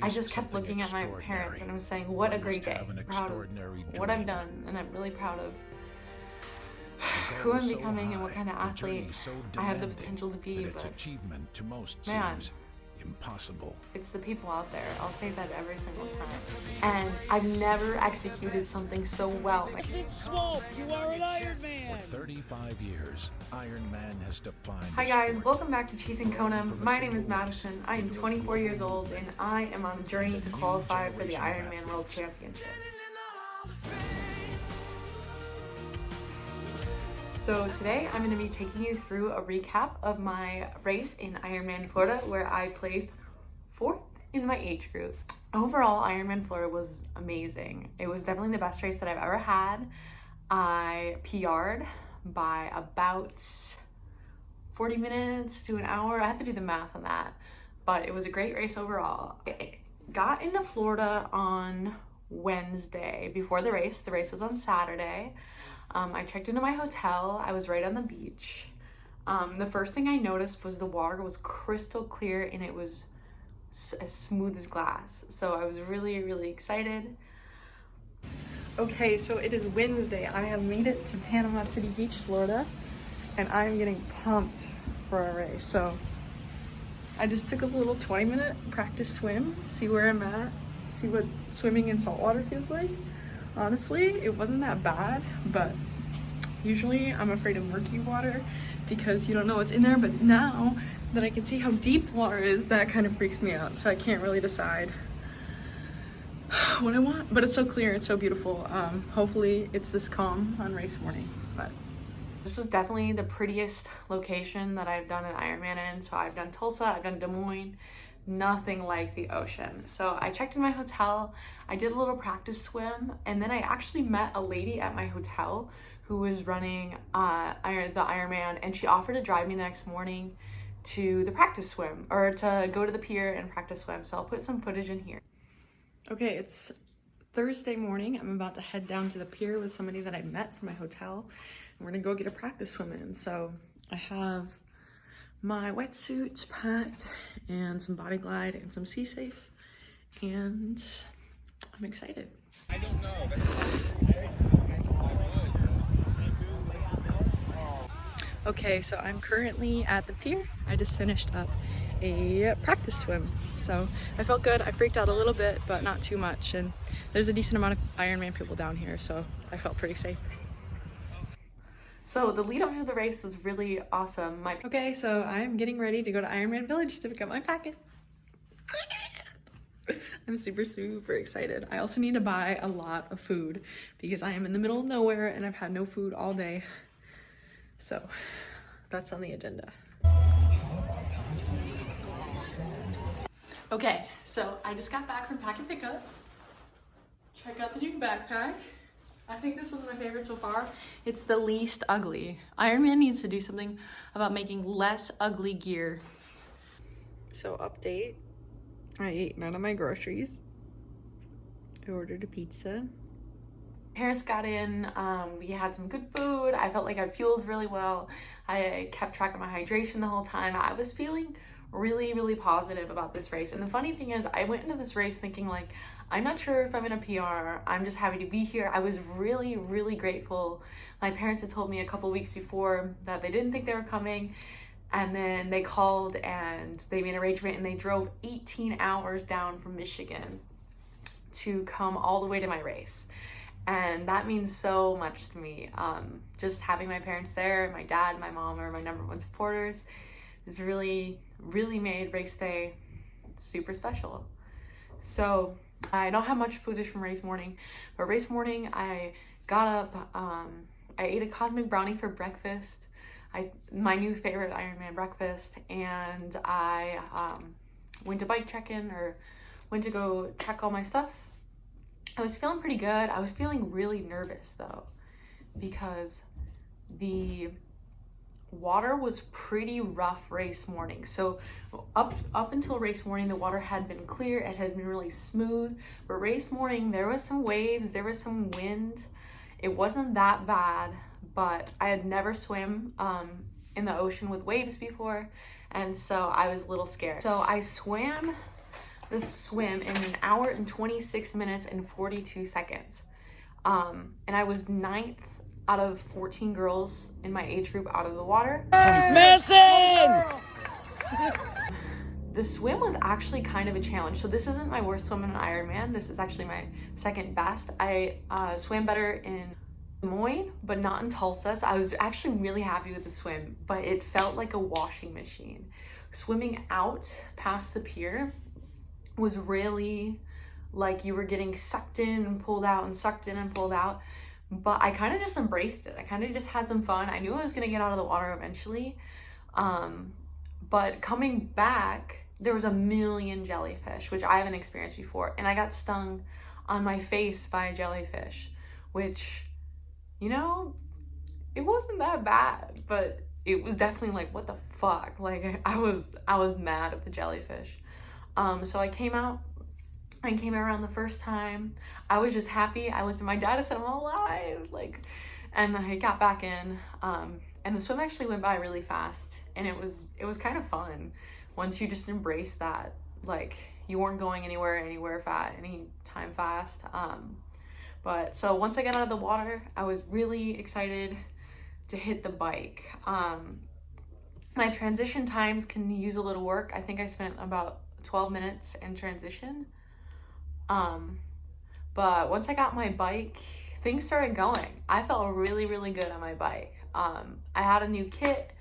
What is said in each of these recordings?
I just kept looking at my parents and I was saying, what a great day, proud of what I've done, and I'm really proud of who I'm becoming and what kind of athlete I have the potential to be. But man, impossible. It's the people out there. I'll say that every single time. And I've never executed something so well. Swamp, you are an Ironman. For 35 years, Ironman has defined. Hi guys, welcome back to Chasing Kona. My name is Madison. I am 24 years old and I am on a journey to qualify for the Ironman World Championship. So today I'm going to be taking you through a recap of my race in Ironman Florida, where I placed 4th in my age group. Overall, Ironman Florida was amazing. It was definitely the best race that I've ever had. I PR'd by about 40 minutes to an hour. I have to do the math on that, but it was a great race overall. I got into Florida on Wednesday before the race. The race was on Saturday. I checked into my hotel. I was right on the beach. The first thing I noticed was the water was crystal clear and it was as smooth as glass. So I was really, really excited. Okay, so it is Wednesday. I have made it to Panama City Beach, Florida, and I'm getting pumped for a race. So I just took a little 20-minute practice swim, see where I'm at, see what swimming in salt water feels like. Honestly, it wasn't that bad, but usually I'm afraid of murky water because you don't know what's in there, but now that I can see how deep water is, that kind of freaks me out, so I can't really decide what I want, but it's so clear, it's so beautiful. Hopefully it's this calm on race morning, but this is definitely the prettiest location that I've done an Ironman in. So I've done Tulsa, I've done Des Moines, nothing like the ocean. So I checked in my hotel, I did a little practice swim, and then I actually met a lady at my hotel who was running the Ironman, and she offered to drive me the next morning to the practice swim, or to go to the pier and practice swim. So I'll put some footage in here. Okay, it's Thursday morning. I'm about to head down to the pier with somebody that I met from my hotel, and we're gonna go get a practice swim in. So I have my wetsuits packed and some Body Glide and some Sea Safe, and I'm excited. I don't know. Okay, so I'm currently at the pier. I just finished up a practice swim, so I felt good. I freaked out a little bit, but not too much, and there's a decent amount of Ironman people down here, so I felt pretty safe. So the lead up to the race was really awesome. Okay, so I'm getting ready to go to Ironman Village to pick up my packet. I'm super, super excited. I also need to buy a lot of food because I am in the middle of nowhere and I've had no food all day. So that's on the agenda. Okay, so I just got back from pack and pickup. Check out the new backpack. I think this one's my favorite so far. It's the least ugly. Ironman needs to do something about making less ugly gear. So update, I ate none of my groceries. I ordered a pizza. Parents got in, we had some good food. I felt like I fueled really well. I kept track of my hydration the whole time. I was feeling really, really positive about this race. And the funny thing is, I went into this race thinking like, I'm not sure if I'm gonna PR. I'm just happy to be here. I was really, really grateful. My parents had told me a couple weeks before that they didn't think they were coming. And then they called and they made an arrangement and they drove 18 hours down from Michigan to come all the way to my race. And that means so much to me. Just having my parents there, my dad, my mom are my #1 supporters, has really, really made race day super special. So I don't have much footage from race morning, but race morning I got up, I ate a cosmic brownie for breakfast, my new favorite Ironman breakfast, and I went to bike check-in, or went to go check all my stuff. I was feeling pretty good. I was feeling really nervous though, because the water was pretty rough race morning. So up until race morning, the water had been clear, it had been really smooth, but race morning there was some waves, there was some wind. It wasn't that bad, but I had never swam in the ocean with waves before, and so I was a little scared. So I swam the swim in an hour and 26 minutes and 42 seconds. And I was 9th out of 14 girls in my age group out of the water. Missing! The swim was actually kind of a challenge. So this isn't my worst swim in an Ironman. This is actually my second best. I swam better in Des Moines, but not in Tulsa. So I was actually really happy with the swim, but it felt like a washing machine. Swimming out past the pier was really like you were getting sucked in and pulled out and sucked in and pulled out. But I kind of just embraced it. I kind of just had some fun. I knew I was going to get out of the water eventually. But coming back, there was a million jellyfish, which I haven't experienced before. And I got stung on my face by a jellyfish, which, you know, it wasn't that bad, but it was definitely like, what the fuck? Like, I was mad at the jellyfish. So I came around the first time. I was just happy. I looked at my dad and said, I'm alive. Like, and I got back in. And the swim actually went by really fast. And it was kind of fun once you just embrace that. Like, you weren't going anytime fast. But so once I got out of the water, I was really excited to hit the bike. My transition times can use a little work. I think I spent about 12 minutes in transition. But once I got my bike, things started going. I felt really, really good on my bike. I had a new kit.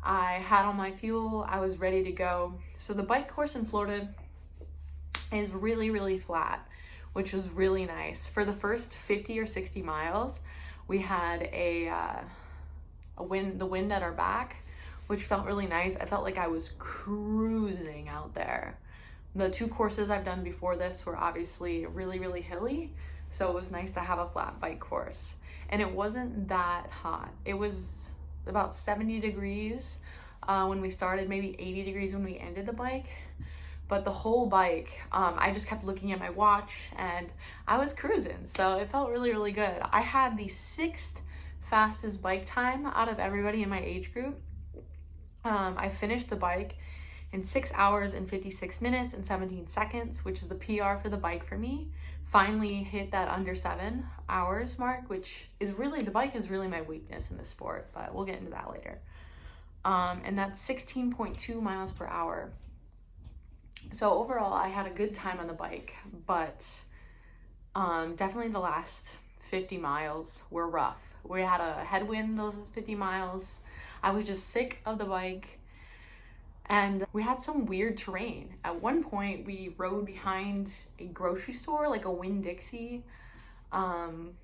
I had all my fuel. I was ready to go. So the bike course in Florida is really, really flat, which was really nice. For the first 50 or 60 miles, we had the wind at our back, which felt really nice. I felt like I was cruising out there. The 2 courses I've done before this were obviously really, really hilly, so it was nice to have a flat bike course. And it wasn't that hot. It was about 70 degrees when we started, maybe 80 degrees when we ended the bike. But the whole bike, I just kept looking at my watch and I was cruising, so it felt really, really good. I had the 6th fastest bike time out of everybody in my age group. I finished the bike in 6 hours and 56 minutes and 17 seconds, which is a PR for the bike for me. Finally hit that under 7 hours mark, which is really, the bike is really my weakness in this sport, but we'll get into that later. And that's 16.2 miles per hour. So overall, I had a good time on the bike, but definitely the last 50 miles were rough. We had a headwind those 50 miles. I was just sick of the bike. And we had some weird terrain. At one point, we rode behind a grocery store, like a Winn-Dixie,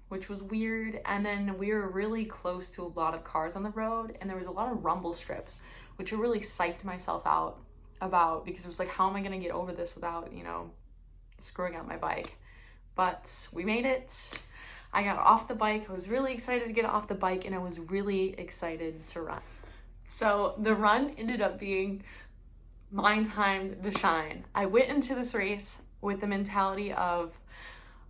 which was weird. And then we were really close to a lot of cars on the road, and there was a lot of rumble strips, which I really psyched myself out about, because it was like, how am I gonna get over this without, you know, screwing up my bike? But we made it. I got off the bike. I was really excited to get off the bike, and I was really excited to run. So the run ended up being my time to shine. I went into this race with the mentality of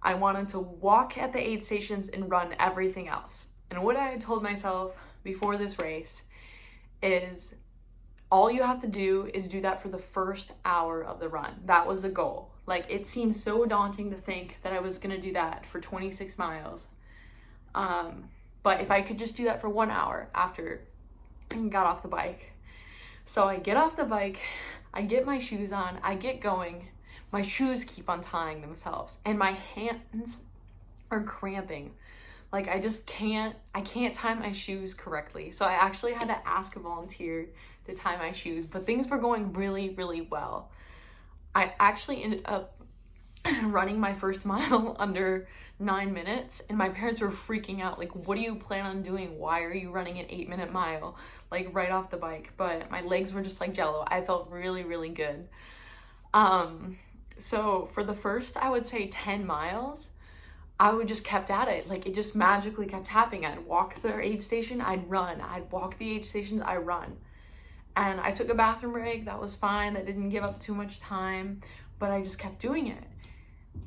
I wanted to walk at the aid stations and run everything else. And what I had told myself before this race is all you have to do is do that for the first hour of the run. That was the goal. Like, it seemed so daunting to think that I was gonna do that for 26 miles. But if I could just do that for 1 hour after and got off the bike. So I get off the bike, I get my shoes on, I get going. My shoes keep untying themselves and my hands are cramping. Like, I can't tie my shoes correctly. So I actually had to ask a volunteer to tie my shoes, but things were going really, really well. I actually ended up running my first mile under 9 minutes, and my parents were freaking out, like, what do you plan on doing? Why are you running an 8-minute mile, like, right off the bike? But my legs were just like jello. I felt really, really good. So for the first, I would say 10 miles, I would just kept at it. Like, it just magically kept happening. I'd walk the aid station, I'd run. I'd walk the aid stations, I'd run. And I took a bathroom break. That was fine. That didn't give up too much time, but I just kept doing it.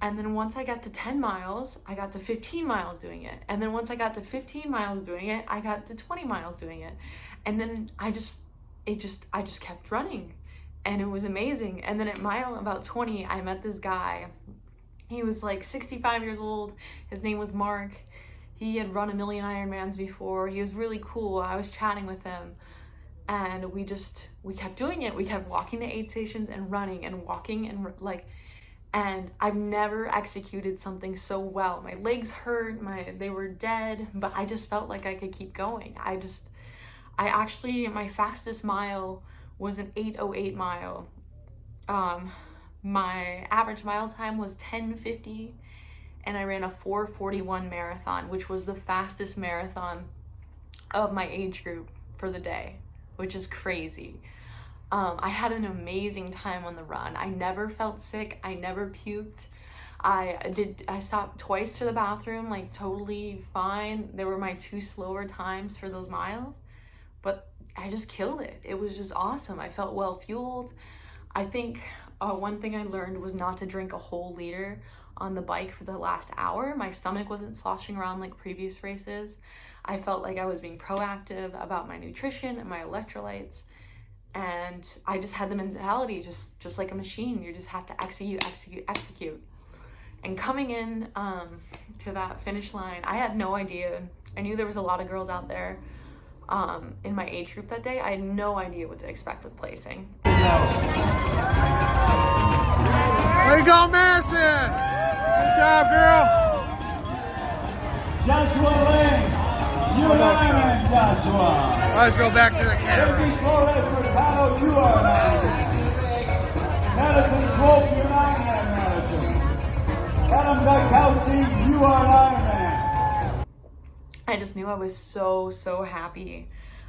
And then once I got to 10 miles, I got to 15 miles doing it. And then once I got to 15 miles doing it, I got to 20 miles doing it. And then I just kept running. and it was amazing. And then at mile about 20, I met this guy. He was like 65 years old. His name was Mark. He had run a million Ironmans before. He was really cool. I was chatting with him, and we kept doing it. We kept walking the aid stations and running and walking and I've never executed something so well. My legs hurt, they were dead, but I just felt like I could keep going. My fastest mile was an 8:08 mile. My average mile time was 10:50, and I ran a 4:41 marathon, which was the fastest marathon of my age group for the day, which is crazy. I had an amazing time on the run. I never felt sick. I never puked. I stopped twice to the bathroom, like totally fine. They were my 2 slower times for those miles, but I just killed it. It was just awesome. I felt well fueled. I think one thing I learned was not to drink a whole liter on the bike for the last hour. My stomach wasn't sloshing around like previous races. I felt like I was being proactive about my nutrition and my electrolytes. And I just had the mentality, just like a machine. You just have to execute. And coming in to that finish line, I had no idea. I knew there was a lot of girls out there in my age group that day. I had no idea what to expect with placing. There you go, Madison! Good job, girl! Joshua Lane, you are an Ironman, Joshua. Let's go back to the camera. Ricky Flores Mercado, you are an Ironman. Madison Swope, you're an Ironman, Madison. Adam Zakowski, you are an Ironman. I just knew I was so happy.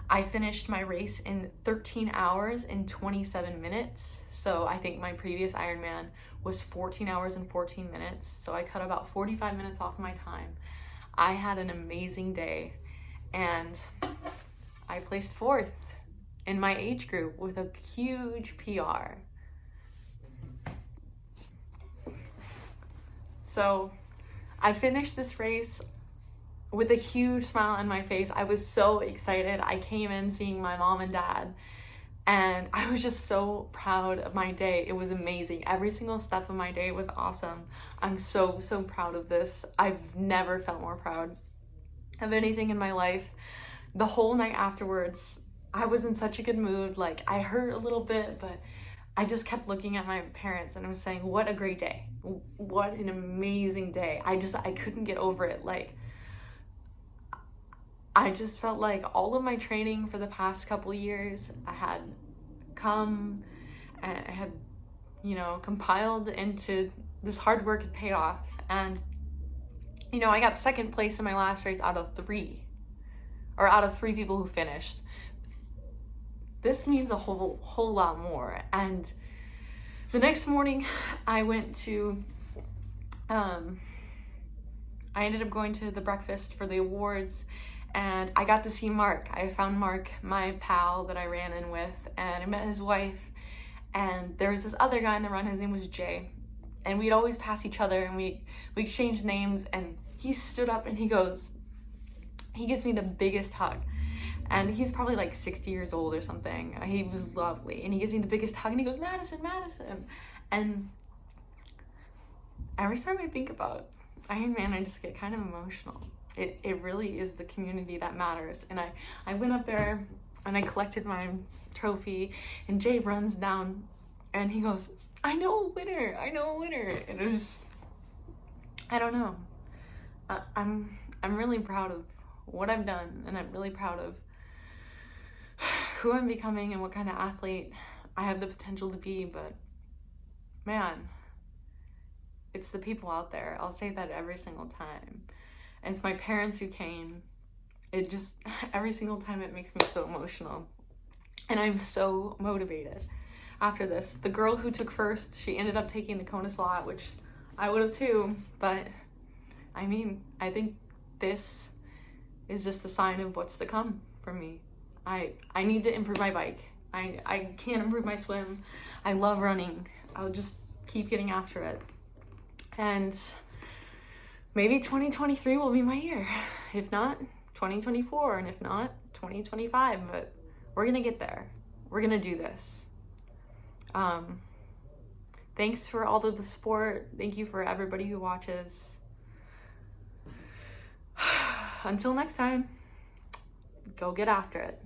I finished my race in 13 hours and 27 minutes. So I think my previous Ironman was 14 hours and 14 minutes. So I cut about 45 minutes off my time. I had an amazing day, and I placed 4th in my age group with a huge PR. So I finished this race with a huge smile on my face. I was so excited. I came in seeing my mom and dad, and I was just so proud of my day. It was amazing. Every single step of my day was awesome. I'm so proud of this. I've never felt more proud of anything in my life. The whole night afterwards, I was in such a good mood. Like, I hurt a little bit, but I just kept looking at my parents and I was saying, what a great day. What an amazing day. I couldn't get over it. Like, I just felt like all of my training for the past couple years, I had come and I had, compiled into this hard work had paid off. And, I got 2nd place in my last race out of 3 people who finished. This means a whole lot more. And the next morning I went to, I ended up going to the breakfast for the awards, and I got to see Mark. I found Mark, my pal that I ran in with, and I met his wife. And there was this other guy in the run, his name was Jay. And we'd always pass each other, and we exchanged names, and he stood up and he gives me the biggest hug. And he's probably like 60 years old or something. He was lovely. And he gives me the biggest hug and he goes, Madison. And every time I think about Ironman, I just get kind of emotional. It really is the community that matters. And I went up there and I collected my trophy, and Jay runs down and he goes, I know a winner. And it was, I don't know. I'm really proud of what I've done, and I'm really proud of who I'm becoming and what kind of athlete I have the potential to be. But man, it's the people out there. I'll say that every single time. And it's my parents who came. It just, every single time it makes me so emotional. And I'm so motivated after this. The girl who took 1st, she ended up taking the Kona slot, which I would have too. But I mean, I think this is just a sign of what's to come for me. I need to improve my bike. I can't improve my swim. I love running. I'll just keep getting after it. And maybe 2023 will be my year. If not, 2024. And if not, 2025. But we're going to get there. We're going to do this. Thanks for all of the support. Thank you for everybody who watches. Until next time, go get after it.